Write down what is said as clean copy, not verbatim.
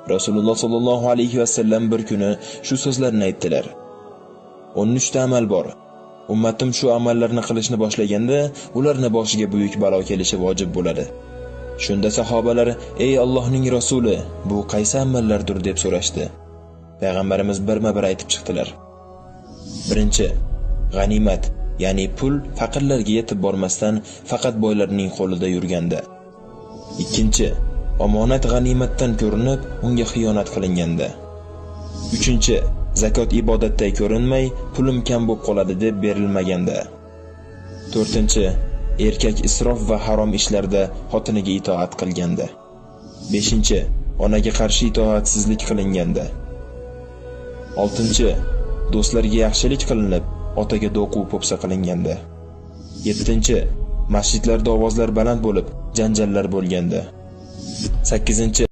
Rasululloh sollallohu alayhi va sallam bir kuni shu so'zlarni aytdilar. 13 ta amal bor. Ummatim shu amallarni qilishni boshlaganda, ularning boshiga buyuk balo kelishi vojib bo'ladi. Shunda sahobalar: "Ey Allohning rasuli, bu qaysi amallardir?" deb so'rashdi. Payg'ambarimiz birma-bir aytib chiqdilar. Birinchi, g'animat, ya'ni pul faqirlarga yetib bormasdan faqat boylarning qo'lida yurganda. Ikkinchi, omonat g'animatdan ko'rinib, unga xiyonat qilinganda. Uchinchi, zakot ibodatday ko'rinmay, pulim kam bo'lib qoladi deb berilmaganda. To'rtinchi, erkak isrof va harom ishlarda xotiniga itoat qilganda. Beshinchi, onaga qarshi itoatsizlik qilinganda. Oltinchi, do'stlarga yaxshilik qilinib, otaga do'q u po'pisa qilinganda. Yettinchi, masjidlarda ovozlar baland bo'lib, janjallar bo'lganda. Sakkizinchi,